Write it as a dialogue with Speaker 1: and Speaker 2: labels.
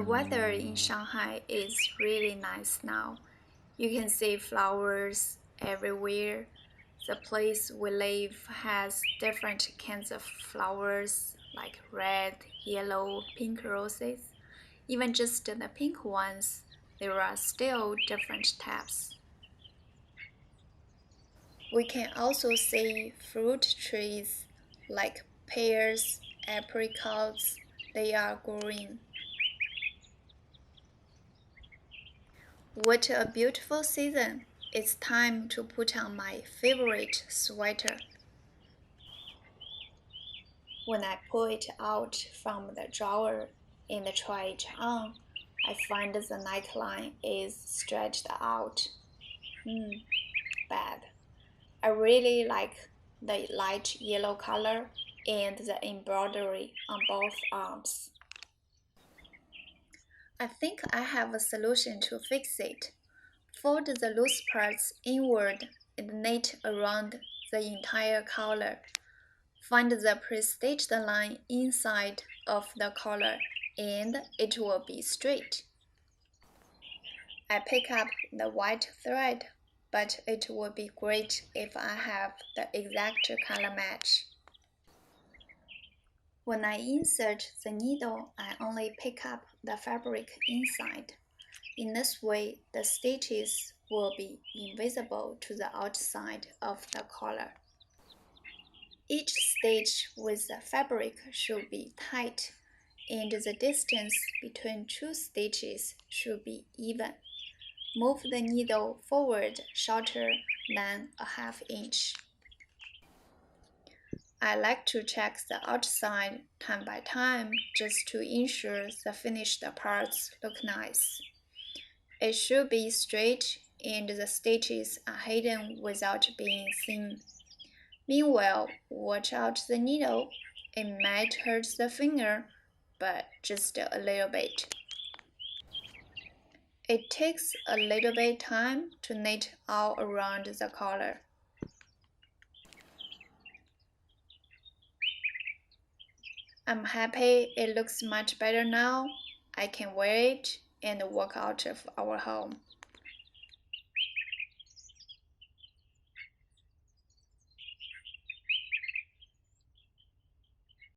Speaker 1: weather in Shanghai is really nice now. You can see flowers everywhere. The place we live has different kinds of flowers like red, yellow, pink roses. Even just the pink ones, there are still different types. We can also see fruit trees like pears, apricots. They are growing. What a beautiful season! It's time to put on my favorite sweater. When I pull it out from the drawer and try it on, I find the neckline is stretched out. Bad. I really like the light yellow color and the embroidery on both arms. I think I have a solution to fix it. Fold the loose parts inward and knit around the entire collar. Find the pre-stitched line inside of the collar and it will be straight. I pick up the white thread, but it would be great if I have the exact color match. When I insert the needle, I only pick up the fabric inside. In this way, the stitches will be invisible to the outside of the collar. Each stitch with the fabric should be tight, and the distance between two stitches should be even. Move the needle forward shorter than a half inch. I like to check the outside time by time just to ensure the finished parts look nice. It should be straight and the stitches are hidden without being seen. Meanwhile, watch out the needle. It might hurt the finger, but just a little bit. It takes a little bit time to knit all around the collar. I'm happy it looks much better now. I can wear it and walk out of our home.